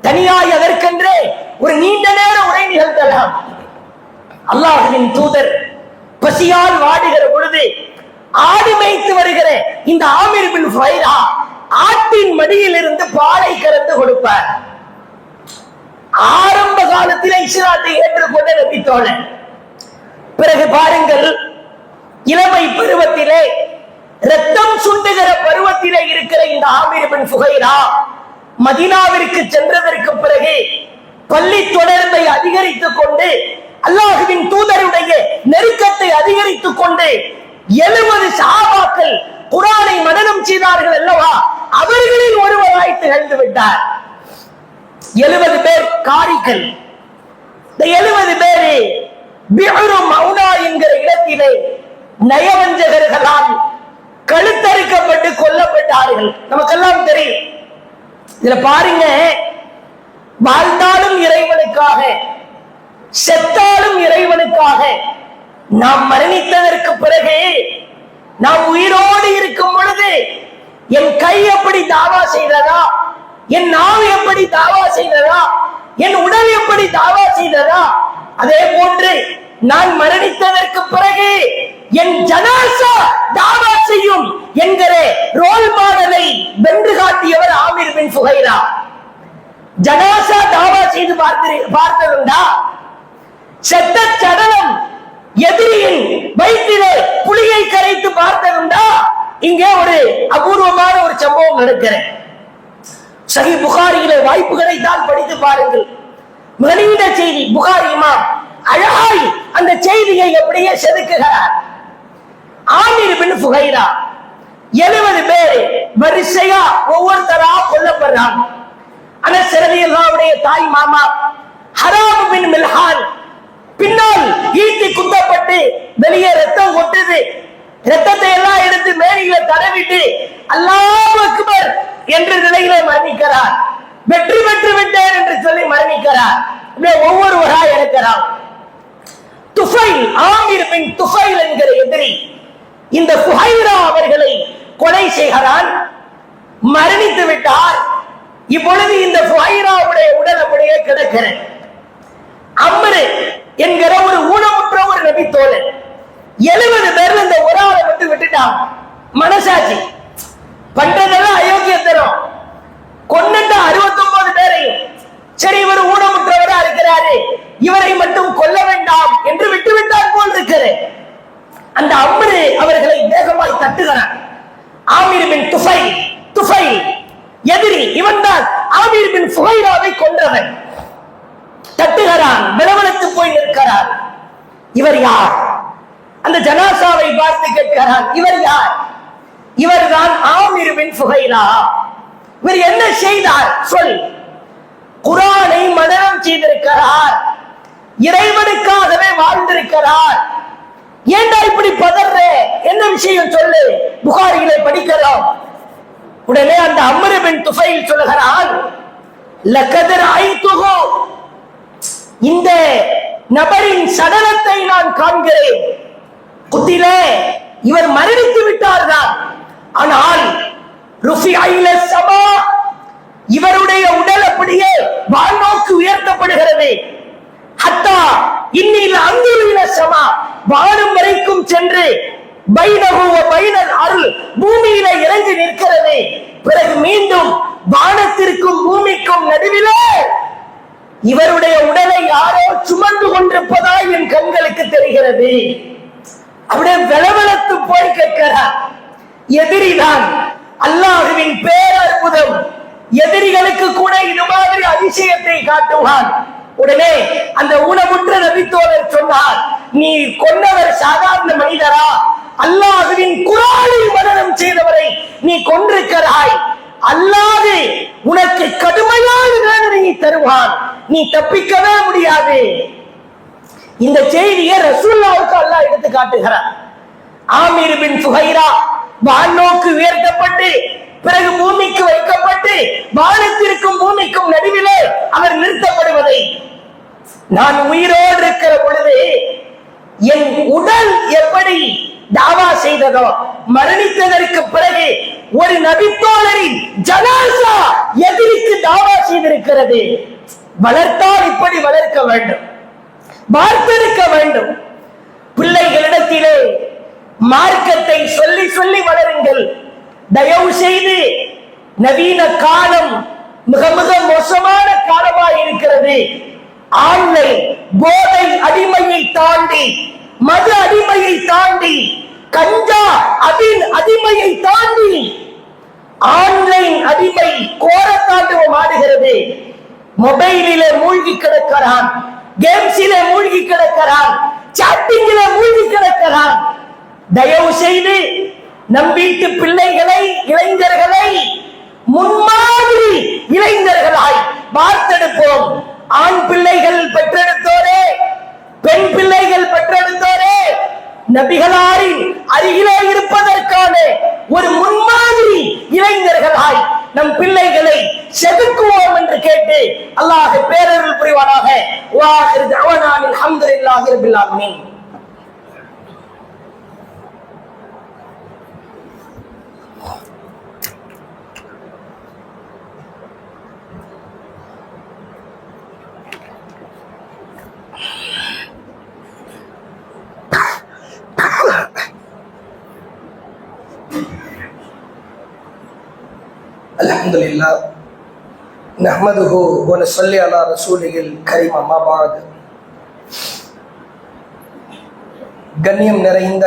தனியாய் அதற்கென்றே ஒரு நீண்ட நேர உரை நிகழ்த்தலாம். அல்லாஹ்வின் தூதர் பசியால் வாடுகிற பொழுது ஆடு மேய்த்து வருகிற இந்த ஆமீர் பின் ஃபுஹைரா ஆட்டின் மடியில் இருந்து பாலை கறந்து கொடுப்பார். ஆரம்ப காலத்திலே இஸ்லாத்தை ஏற்றுக்கொண்ட நபி தோழன். பிறகு பாருங்கள், இளமை பருவத்திலே ரத்தம் சுண்டுகிற பருவத்திலே இருக்கிற இந்த ஆமீர் பின் ஃபுஹைரா மதீனாவிற்கு சென்றதற்கு பிறகு பள்ளி தொடர்பை அதிகரித்துக் கொண்டு அல்லாஹ்வின் தூதருடைய நெருக்கத்தை அதிகரித்துக் கொண்டு 70 சஹாபாக்கள் குர்ஆனை மனனம் செய்தார்கள் அல்லவா, அவர்களில் ஒருவராய் திகழ்ந்து விட்டார். 70 பேர் காரிகள். இந்த 70 பேரு பிஹ்ரு மௌனா என்கிற இடத்திலே நயவஞ்சகர்களால் கழுத்தறுக்கப்பட்டு கொல்லப்பட்டார்கள். நமக்கெல்லாம் தெரியும். இதுல பாருங்க, வாழ்ந்தாலும் இறைவனுக்காக, செத்தாலும் இறைவனுக்காக. நாம் மரணித்ததற்கு பிறகு, நாம் உயிரோடு இருக்கும் பொழுது என் கை எப்படி தாவா செய்ததா, என் நாவு எப்படி தாவா செய்ததா, என் உடல் எப்படி தாவா செய்ததா, அதே போன்று நான் மரணித்ததற்கு பிறகு என் ஜனாசா தாவா செய்யும் என்கிற ரோல் மாடலை வென்று காட்டியவர் ஆமீர் பின் ஃபுஹைரா. ஜனாசா தாவா செய்து பார்த்ததுண்டா? செத்த சடலம் எதிரியின் வயிற்றிலே புளியை கரைத்து பார்த்ததுண்டா? இங்கே ஒரு அபூர்வமான ஒரு சம்பவம் நடக்கிறது. சஹீஹ் புகாரியிலே வாய்ப்பு கிடைத்தால் படித்து பாருங்கள். நீண்ட செய்தி. புகாரி இமாம் அழகாய் அந்த செய்தியை எப்படியே செதுக்குகிறார். ஆமீர் பின் ஃபுஹைரா 70 பேர் வரிசையா ஒவ்வொருத்தரா கொல்லப்படுறாங்க. அனஸ் ரலியல்லாஹு தாய் மாமா ஹராம் பின் மில்ஹான் பின்னால் ஈட்டி குத்தப்பட்டு வெளியே ரத்தம் கொட்டுது. ரத்தத்தை எல்லாம் எடுத்து மேனியில தடவிட்டு அல்லாஹ் அக்பர் என்ற நிலையில மரணிக்கிறார். வெற்றி பெற்று விட்டேன் என்று சொல்லி மரணிக்கிறார். ஒவ்வொருவரா இருக்கிறார். துஃபைல், ஆமீர் பின் துஃபைல் என்கிற எதிரி இந்த ஃபுஹைரா அவர்களை கொலை செய்கிறான். மரணித்து விட்டார். இப்பொழுது இந்த ஃபுஹைராவுடைய உடல் அப்படியே கிடக்கிறது. அம்ரு என்கிற ஒரு ஊனமுற்ற ஒரு நபி தோழன் 70 பேர்ல இந்த ஒரு ஆளை விட்டுட்டான். மனசாட்சி பண்றதெல்லாம் அயோக்கியத்தனம். கொன்னுட்ட 69 பேரையும் சரி இவர் ஊனமுற்றவரா இருக்கிறாரு, இவரை மட்டும் கொல்ல வேண்டாம் என்று விட்டுவிட்டார் போல் இருக்கிறது. அந்த அம்ரு அவர்களை வேகமாய் தட்டுகிறான். ஆமீர் பின் துஃபைல் எதிரி, இவன் தான் ஆமீர் பின் ஃபுஹைராவை கொன்றவன். தட்டுகிறான், விளவலத்து போய் நிற்கிறார். இவர் யார்? அந்த ஜனாசாவை பார்த்து கேட்கிறான், இவர் யார்? இவர்தான் ஆமீர் பின் ஃபுஹைரா. இவர் என்ன செய்தார் சொல்? குர்ஆனை மனனம் செய்திருக்கிறார், இறைவனுக்காகவே வாழ்ந்திருக்கிறார். ஏண்டா இப்படி பதற? என்ன விஷயம் சொல்லு? புகாரியிலே படிக்கலாம். உடனே அந்த அம்ரு பின் துஃபைல் சொல்லுகிறான், லகத் ரஅய்துஹு, இந்த நபரின் சடலத்தை நான் காண்கிறேன். குத்திலே, இவர் மரணித்து விட்டார்தான். ஆனால் ருஃபிஅ இலா ஸமா, இவருடைய உடல் அப்படியே வானோக்கு உயர்த்தப்படுகிறது. ஹத்தா இன்னில் அன்துரு இலா ஸமா, வானம் வரைக்கும் சென்று பைனஹு வ பைனல் அர்ல், பூமியில இறங்கி நிற்கிறது. பிறகு மீண்டும் வானத்திற்கும் பூமிக்கும் நடுவிலே இவருடைய உடலை யாரோ சுமந்து கொண்டிருப்பதாய் என் கண்களுக்கு தெரிகிறது. அப்படியே வெளவெளத்து போய் கேட்கிறார். எதிரிதான். அல்லாஹ்வின் பேரற்புதம். எதிரிகளுக்கு கூட இது மாதிரி அதிசயத்தை காட்டுவான். உடனே அந்த ஊனமுற்ற நபித்தோழர் சொன்னார், நீ கொன்னவர் சாதாரண மனிதரா? அல்லாஹ்வின் குர்ஆனை மனனம் செய்தவரை நீ கொன்றிருக்கிறாய். அல்லாஹ் உனக்கு கடுமையான தண்டனையை தருவான், நீ தப்பிக்கவே முடியாது. இந்த செய்தியை ரசூலுல்லாஹ்வுக்கு அல்லாஹ் எடுத்து காட்டுகிறார். ஆமீர் பின் ஃபுஹைரா வானோக்கு உயர்த்தப்பட்டு பிறகு பூமிக்கு வைக்கப்பட்டு வானத்திற்கும் பூமிக்கும் நடுவிலே அவர் நிறுத்தப்படுவதை நான் உயிரோடு இருக்கிற பொழுது என் உடல் எப்படி தாவா செய்ததோ, மரணித்ததற்கு பிறகு ஒரு நபித்தோழரின் ஜனாசா எதிரிக்கு தாவா செய்திருக்கிறது. வளர்த்தால் இப்படி வளர்க்க வேண்டும், வார்த்தெடுக்க வேண்டும். பிள்ளைகளிடத்திலே மார்க்கத்தை சொல்லி சொல்லி வளருங்கள். தயவு செய்து நவீன காலம் மிக மிக மோசமான காலமாக இருக்கிறது. ஆன்லைன் போதை அடிமையை தாண்டி, மது அடிமையை தாண்டி, கஞ்சா அடிமையை தாண்டி ஆன்லைன் அடிமை கோரத்தாண்டவம் ஆடுகிறது. மொபைலிலே மூழ்கி கிடக்கிறான், கேம்ஸிலே மூழ்கி கிடக்கிறான், சாட்டிங்கிலே மூழ்கி கிடக்கிறான். தயவு செய்து நம் வீட்டு பிள்ளைகளை, இளைஞர்களை முன்மாதிரி இளைஞர்களாய் வார்த்தெடுப்போம். ஆண் பிள்ளைகள் பெற்றெடுத்தோரே, பெண் பிள்ளைகள் பெற்றெடுத்தோரே, நபிகளாரின் அருகிலே இருப்பதற்கான ஒரு முன்மாதிரி இளைஞர்களாய் நம் பிள்ளைகளை செதுக்குவோம் என்று கேட்டு அல்லாஹ் பேரருள் புரிவானாக. வாஹிரு தஅவானா அல்ஹம்துலில்லாஹி ரப்பில் ஆலமீன். அல்ஹம்துலில்லாஹ் நஹ்மதுஹு வ நஸல்லி அலா ரசூலில் கரீம். அம்மா பாத். கண்ணியம் நிறைந்த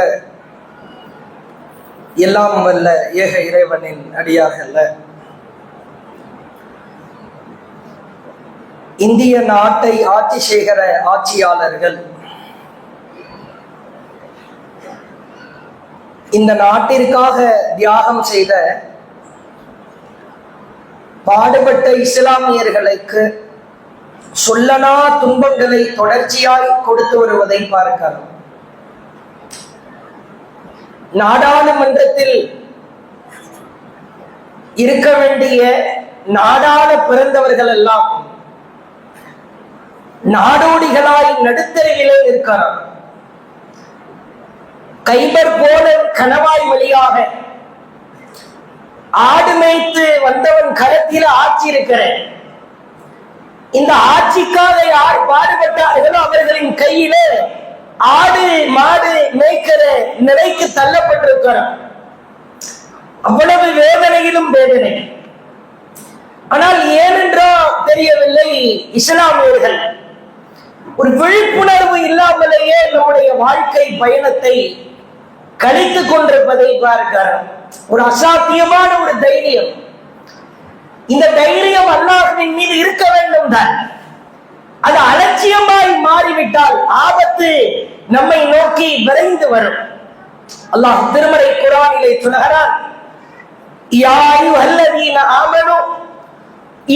எல்லாம் வல்ல ஏக இறைவனின் அடியார்கள, இந்திய நாட்டை ஆட்சி செய்கிற ஆட்சியாளர்கள் இந்த நாட்டிற்காக தியாகம் செய்த பாடுபட்ட இஸ்லாமியர்களுக்கு சொல்லனா துன்பங்களை தொடர்ச்சியாய் கொடுத்து வருவதை பார்க்கிறோம். நாடாளுமன்றத்தில் இருக்க வேண்டிய நாடாள பிறந்தவர்கள் எல்லாம் நாடோடிகளாய் நடுத்தருவிலே இருக்கிறார். கைபர் போல கணவாய் வழியாக ஆடு மேய்த்து வந்தவன் கரத்தில் ஆட்சி இருக்கிறேன். இந்த ஆட்சிக்காக யார் பாடுபட்டார்களோ அவர்களின் கையிலே ஆடு மாடு மேய்க்கிற நிலைக்கு தள்ளப்பட்டிருக்கிறார். அவ்வளவு வேதனையிலும் வேதனை. ஆனால் ஏனென்றோ தெரியவில்லை, இஸ்லாமியர்கள் ஒரு விழிப்புணர்வு இல்லாமலேயே நம்முடைய வாழ்க்கை பயணத்தை கழித்துக் கொண்டிருப்பதை பார்க்கிறோம். ஒரு அசாத்தியமான ஒரு தைரியம். இந்த தைரியம் அல்லாஹ்வின் மீது இருக்க வேண்டும் தான். அது அலட்சியமாய் மாறிவிட்டால் ஆபத்து நம்மை நோக்கி விரைந்து வரும். அல்லாஹ் திருமறை குர்ஆனிலே சொல்கிறான், யா அய்யுஹல்லதீன ஆமனு,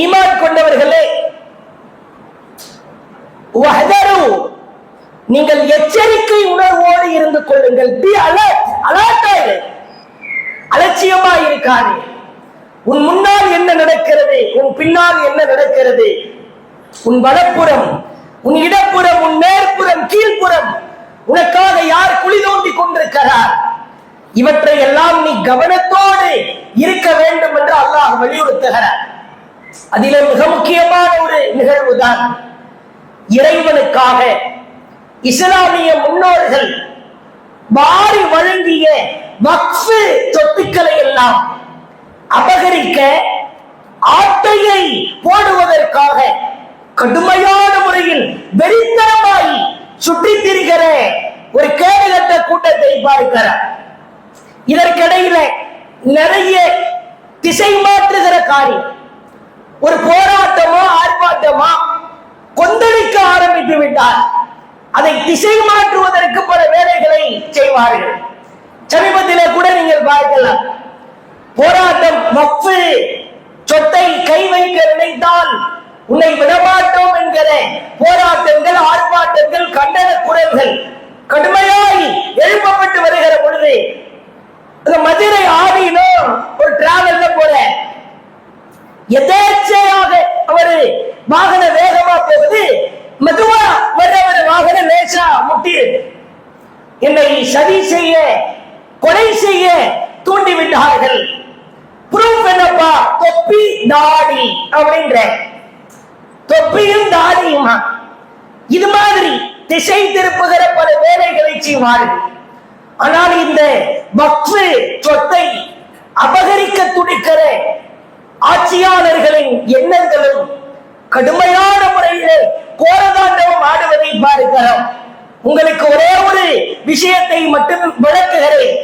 ஈமான் கொண்டவர்களே, வஹதரு, நீங்கள் எச்சரிக்கை உணர்வோடு இருந்து கொள்ளுங்கள். பி அலர்ட், அலர்ட்டாய், அலட்சியமாய் இருக்காது. உன் முன்னால் என்ன நடக்கிறது, உன் பின்னால் என்ன நடக்கிறது, உன் வலப்புறம், உன் இடப்புறம், உன் மேற்புறம், கீழ்ப்புறம் உனக்காக யார் குழி தோண்டி கொண்டிருக்கிறார், இவற்றை எல்லாம் நீ கவனத்தோடு இருக்க வேண்டும் என்று அல்லாஹ் வலியுறுத்துகிறார். அதிலே மிக முக்கியமான ஒரு நிகழ்வு தான் இறைவனுக்காக இஸ்லாமிய முன்னோர்கள் வாரி வழங்கிய வக்ஃப் சொத்துக்களை எல்லாம் அபகரிக்க, ஆட்டையை போடுவதற்காக கடுமையான முறையில் வெறித்தனமாய் சுற்றித் திரிகிற ஒரு கேடுகட்ட கூட்டத்தை பார்க்கிறார். இதற்கிடையில நிறைய திசை மாற்றுகிற காரியம், ஒரு போராட்டமோ ஆர்ப்பாட்டமோ கொந்தளிக்க ஆரம்பித்து விட்டார். அதை திசை மாற்றுவதற்கு பல வேலைகளை செய்வார்கள். சமீபத்திலே கூட நீங்கள் பார்க்கலாம், போராட்டம் வக்ஃப் சொத்தை கை வைக்க நினைத்தால் உன்னை விடமாட்டோம் என்கிற போராட்டங்கள், ஆர்ப்பாட்டங்கள், கண்டன குரல்கள் கடுமையாய் எழுப்பப்பட்டு வருகிற பொழுது மதுரை ஆதீனம் ஒரு டிராவல்ல போல எதேச்சையாக அவரு வாகன வேகமா போகுது, மெதுவா வர்ற வாகனம் லேசா முட்டியது. என்னை சதி செய்ய, கொலை செய்ய தூண்டி விட்டார்கள். ப்ரூஃப் என்னப்பா? தொப்பி தாடி அப்படின்ற, தொப்பியும் தாடியுமா. இது மாதிரி திசை திருப்புகிற பல வேலைகளை செய்வார்கள். ஆனால் இந்த வக்ஃப் சொத்தை அபகரிக்க துடிக்கிற ஆட்சியாளர்களின் எண்ணங்களும் கடுமையான முறையிலே கோரதாண்டவம் ஆடுவதை பார்க்கிறோம். உங்களுக்கு ஒரே ஒரு விஷயத்தை மட்டும் விளக்குகிறேன்,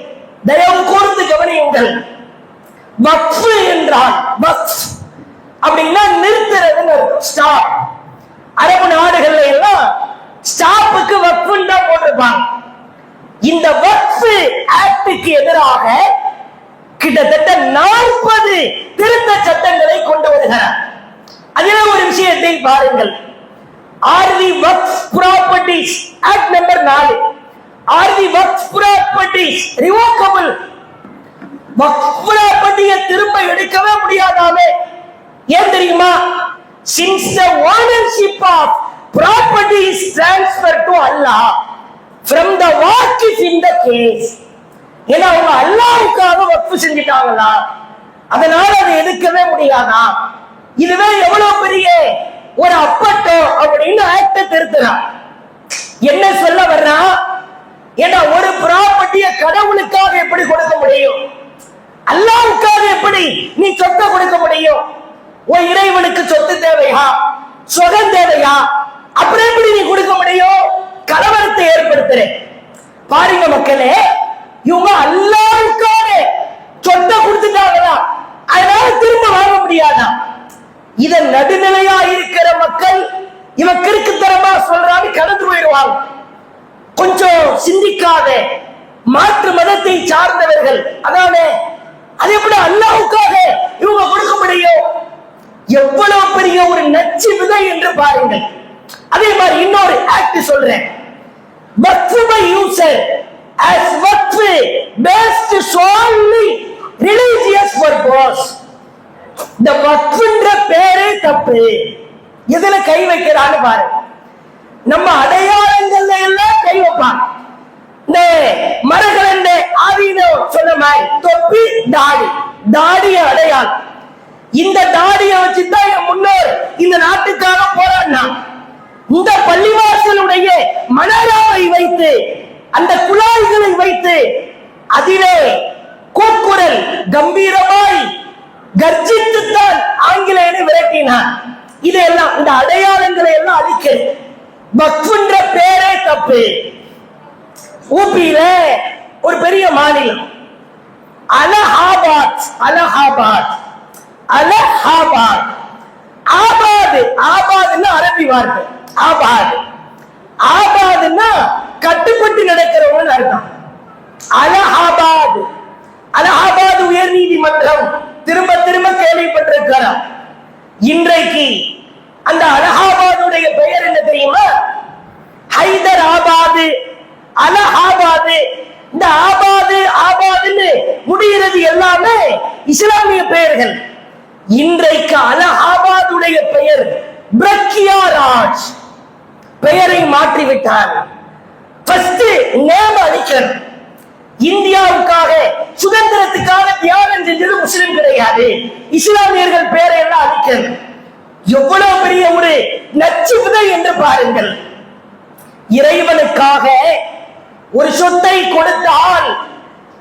தயவு கூர்ந்து கவனியுங்கள். வக்ஃப் என்றால் வக்ஃப் அப்படின்னா நிறுத்துறதுன்னு ஸ்டாப். அரபு நாடுகள்ல எல்லாம் ஸ்டாப்புக்கு வக்ஃப்னு தான் போட்டிருப்பாங்க. இந்த வக்ஃப் ஆக்டுக்கு எதிராக கிட்டத்தட்ட 40 திருத்த சட்டங்களை கொண்டு வருகிறார். அதில் ஒரு விஷயத்தை பாருங்கள். Are the Waqf Properties Act number 4 are the Waqf Properties revocable? வக்ஃப் ப்ராப்பர்ட்டியை திரும்ப எடுக்கவே முடியாதாமே. ஏன் தெரியுமா? Since the ownership of property is transferred to Allah from the waqif in the case. ஏன்னா அவங்க அல்லாஹ்வுக்காக வக்ஃப் செஞ்சிட்டாங்களா, அதனால அதை எடுக்கவே முடியாதா. இதுவே எவ்வளவு பெரிய ஒரு அப்பட்டம் அப்படின்னு ஆக்ட திருத்துறான். என்ன சொல்ல வர்றா? ஏன்னா ஒரு ப்ராப்பர்ட்டியை கடவுளுக்காக எப்படி கொடுக்க முடியும், அல்லாஹ்வுக்காக எப்படி நீ சொத்தை கொடுக்க முடியும்? உன் இறைவனுக்கு சொத்து தேவையா, சுகம் தேவையா, அப்புறம் எப்படி நீ கொடுக்க முடியும்? கலவரத்தை ஏற்படுத்துறேன் பாருங்க மக்களே. இவங்க அல்லாஹ்வுக்காக சொத்தை கொடுத்துட்டாங்களா, அதனால திரும்ப வாங்க முடியாதா? இத நடுநிலையா இருக்கிற மக்கள் இவன் கிறுக்குத்தனமா சொல்றான்னு கடந்து போயிடுவாங்க. கொஞ்சம் சிந்திக்காத மாற்று மதத்தை சார்ந்தவர்கள் அதாவது அது எப்படி அல்லாஹ்வுக்காக இவங்க கொடுக்க முடியும்? எவ்வளவு பெரிய ஒரு நச்சு விதை என்று பாருங்கள். அதே மாதிரி இன்னொரு ஆக்ட் சொல்றேன். Waqf by user as waqf based solely religious purpose. இந்த வக்ஃப்ன்ற பேரே தப்பு. எதுல கை வைக்கிறான்னு பாரு. நம்ம அடையாளங்கள்ல எல்லாம் கை வைப்பான். இந்த மரகலண்ட ஆதீனம் சொன்ன மாதிரி தொப்பி தாடி, தாடிய அடையாளம். இந்த தாடியை வச்சுதான் என் முன்னோர் இந்த நாட்டுக்காக போராடினான். இந்த பள்ளிவாசலுடைய மணராவை வைத்து, அந்த குழாய்களை வைத்து அதிலே கூக்குரல் கம்பீரமாய் கர்ஜித்துத்தான் ஆங்கிலேயனை விரட்டினான். இதெல்லாம் இந்த அடையாளங்களை எல்லாம் அழிக்க வக்ஃப்ன்ற பேரே தப்பு. ஊபியில ஒரு பெரிய மாநிலம் அலகாபாத், அலகாபாத், அலகாபாத். ஆபாத், ஆபாத்னா அரபி வார்த்தை. ஆபாத், ஆபாத்னா கட்டுப்பட்டு நடக்கிறவங்க அர்த்தம். அலகாபாத், அலகாபாத் உயர் நீதிமன்றம் திரும்ப திரும்ப கேள்விப்பட்டிருக்கிறோம். இன்றைக்கு அந்த அலகாபாதுடைய பெயர் என்ன தெரியுமா? ஹைதராபாத், அலகாபாத். இந்த ஆபாது ஆபாதுன்னு முடிகிறது எல்லாமே இஸ்லாமிய பெயர்கள். இன்றைக்கு அலகாபாதுடைய பெயர் பிரக்யா ராஜ், பெயரை மாற்றிவிட்டார். நேம் அளிக்கணும். இந்தியாவுக்காக சுதந்திரத்துக்காக தியாகம் செஞ்சது முஸ்லிம் கிடையாது, இஸ்லாமியர்கள் பேரை எல்லாம் அளிக்கணும். எவ்வளவு பெரிய ஒரு நச்சு விதை என்று பாருங்கள். இறைவனுக்காக ஒரு சொத்தை கொடுத்தால்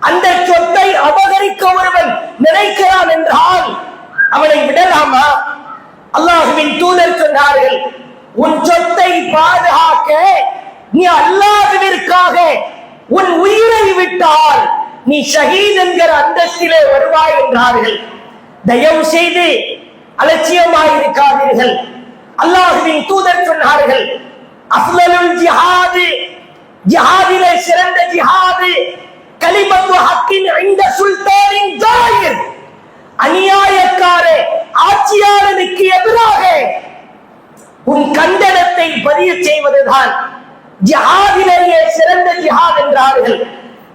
அந்த சொத்தை அபகரிக்க ஒருவன் நினைக்கிறான் என்றால் அவனை விடலாமா? அல்லாஹ்வின் தூதர் சொன்னார்கள், உன் சொத்தை பாதுகாக்க நீ அல்லாஹ்விற்காக உன் உயிரை விட்டால் நீ ஷஹீத் என்கிற அந்தஸ்திலே வருவாய் என்றார்கள். தயவு செய்து அலட்சியமாயிருக்காதீர்கள். அல்லாஹ்வின் தூதர் சொன்னார்கள், அஃலலுல் ஜிஹாது, ஜிஹாதிலே சிறந்த ஜிஹாது கலிமத்து ஹக்கின் இந்த சுல்தானின் ஜாயிர், அநியாயக்கார ஆட்சியாளனுக்கு எதிராக உன் கண்டனத்தை பதிய செய்வதுதான் ஜிஹாதிலேயே சிறந்த ஜிஹாத் என்றார்கள்.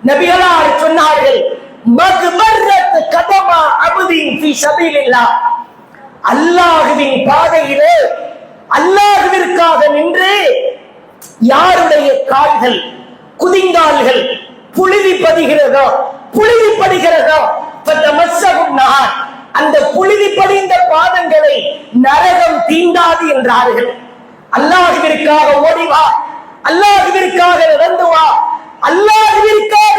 நபிகளார் சொன்னார்கள், மக்பரத் கதமா அப்தின் ஃபீ ஸபீலில்லாஹ், அல்லாஹ்வின் பாதையிலே அல்லாஹ்விற்காக நின்று யாருடைய கால்கள் குதிங்கால்கள் புழுதி படுகிறதோ அந்த புழுதி படிந்த பாதங்களை நரகம் தீண்டாது என்றார்கள். அல்லாஹ்விற்காக ஓடிவா, அல்லாஹ்விற்காக நடந்து வா, அல்லாஹ்விற்காக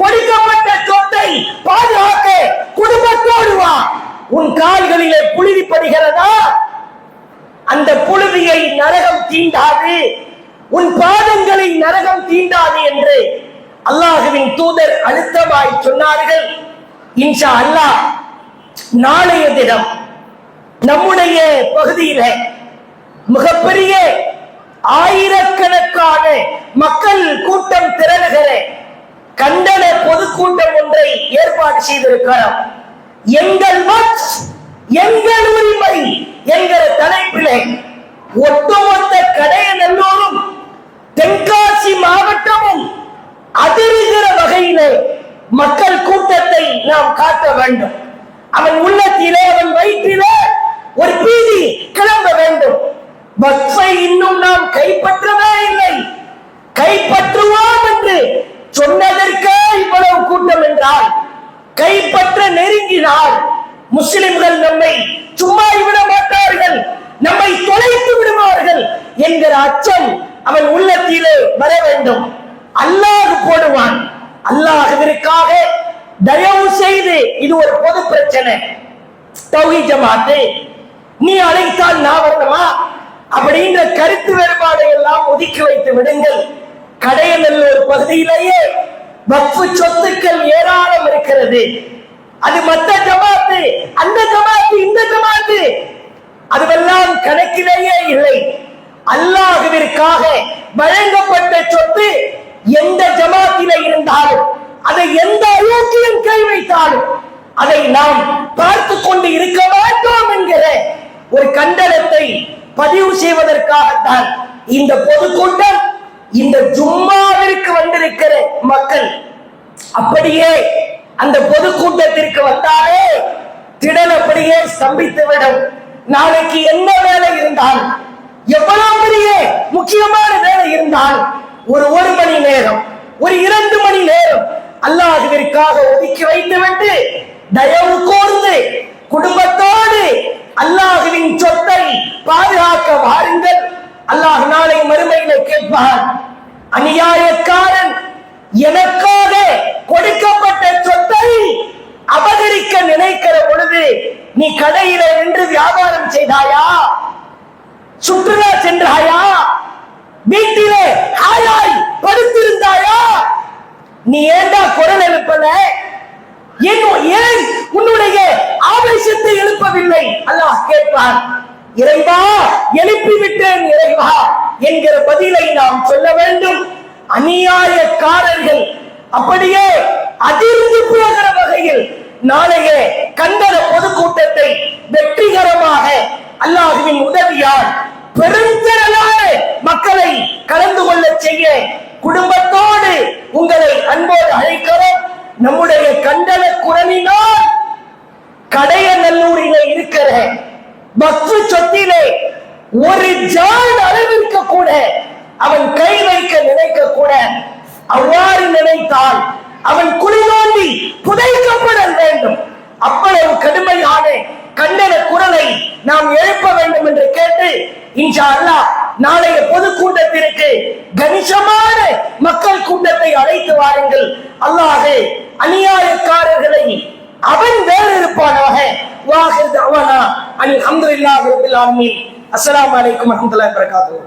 கொடுக்கப்பட்ட சொத்தை பாதுகாக்க குடும்பத்தோடு வா. உன் கால்களிலே புழுதி படுகிறதா, அந்த புழுதியை நரகம் தீண்டாது, உன் பாதங்களை நரகம் தீண்டாது என்று அல்லாஹ்வின் தூதர் அழுத்தமாய் சொன்னார்கள். இன்ஷா அல்லாஹ் நாளைய தினம் நம்முடைய பகுதியில மிகப்பெரிய ஆயிரக்கணக்கான மக்கள் கூட்டம் திரளுகிற கண்டன பொதுக்கூட்டம் ஒன்றை ஏற்பாடு செய்திருக்கிறோம். எங்கள் வக்ஃப் எங்கள் உரிமை என்கிற தலைப்பிலே ஒட்டுமொத்த கடையநல்லூரும் தென்காசி மாவட்டமும் அதிர்கிற வகையிலே மக்கள் கூட்டத்தை நாம் காட்ட வேண்டும். அவன் உள்ளத்திலே அவன் வயிற்றிலே ஒரு பீதி கிளம்ப வேண்டும். வக்ஃபை இன்னும் நாம் கைப்பற்றவே இல்லை, கைப்பற்றுவோம் என்று சொன்னதற்கே இவ்வளவு கூட்டம் என்றால், கைப்பற்ற நெருங்கினால் முஸ்லிம்கள் நம்மை சும்மா விட மாட்டார்கள், நம்மை தொலைத்து விடுவார்கள் என்கிற அச்சம் அவன் உள்ளத்திலே வர வேண்டும். அல்லாஹ் போடுவான். அல்லாஹ்விற்காக தயவு செய்து, இது ஒரு பொது பிரச்சனை. தௌஹீத் ஜமாத் நீ அழைத்தால் நான் வரணுமா அப்படின்ற கருத்து வேறுபாடை எல்லாம் ஒதுக்கி வைத்து விடுங்கள். கடையநல்லூர் பகுதியிலேயே வக்ஃப் சொத்துக்கள் ஏராளம் இருக்கிறது. அது மற்ற ஜமாத்து, அந்த ஜமாத்து, இந்த ஜமாத்து, அதுவெல்லாம் கணக்கிலேயே இல்லை. அல்லாஹ்விற்காக வழங்கப்பட்ட சொத்து எந்த ஜமாத்திலே இருந்தாலும், அதை எந்த அயோக்கியம் கை வைத்தாலும் அதை நாம் பார்த்து கொண்டு இருக்க மாட்டோம் என்கிற ஒரு கண்டனத்தை பதிவு செய்வதற்காகத்தான் இந்த பொதுக்கூட்டம். இந்த ஜும்மாவிற்கு வந்திருக்கிற மக்கள் அப்படியே அந்த பொதுக்கூட்டத்திற்கு வந்தாலே திடல் அப்படியே ஸ்தம்பித்துவிடும். நாளைக்கு என்ன வேலை இருந்தாலும், எவ்வளவு பெரிய முக்கியமான வேலை இருந்தாலும், ஒரு மணி நேரம், ஒரு 2 மணி நேரம் அல்லாஹ்விற்காக ஒதுக்கி வைத்துவிட்டு தயவு கூர்ந்து குடும்பத்தோடு அல்லாஹ்வின் சொத்தை பாதுகாக்க வாருங்கள். அல்லாஹ் நாளை மறுமையில கேட்பான், அநியாயக்காரன் எனக்காக கொடுக்கப்பட்ட சொத்தை அபகரிக்க நினைக்கிற பொழுது நீ கடையில நின்று வியாபாரம் செய்தாயா, சுற்றுலா சென்றாயா, வீட்டிலே ஆயாய் படுத்திருந்தாயா? நீ ஏண்டா குரல் எழுப்பல? ஏன் உன்னுடைய ஆவேசத்தை எழுப்பவில்லை? அல்லாஹ் கேட்பான். இறைவா, எழுப்பிவிட்டேன் இறைவா என்கிற பதிலை நாம் சொல்ல வேண்டும். அநியாயக்காரர்கள் அப்படியே அதிர்ந்து போகிற வகையில் நாளைய கண்டன பொதுக்கூட்டத்தை வெற்றிகரமாக அல்லாஹ்வின் உதவியால் பெருந்திரளான மக்களை கலந்து கொள்ள செய்ய குடும்பத்தோடு உங்களை அன்போடு அழைக்கிறோம். நம்முடைய கண்டன குரலினால் கடையநல்லூரிலே இருக்கிற வக்ஃப் சொத்திலே ஒரு ஜான் அளவிற்கு கூட அவன் கை வைக்க நினைக்க கூட, அவ்வாறு நினைத்தால் அவன் குழி தோண்டி புதைக்கப்பட வேண்டும். அவ்வளவு கடுமையான கண்டன குரலை நாம் எழுப்ப வேண்டும் என்று கேட்டு, இன்ஷா அல்லாஹ் நாளைய பொதுக்கூட்டத்திற்கு கணிசமான மக்கள் கூட்டத்தை அழைத்து வாருங்கள். அல்லாஹ் அநியாயக்காரர்களை அவன் வேறு இருப்பானாக. வாஹிர் தஅவானா அல்ஹம்துலில்லாஹி ரப்பில் ஆலமீன். அஸ்ஸலாமு அலைக்கும் வரஹ்மத்துல்லாஹி வபரகாத்துஹு.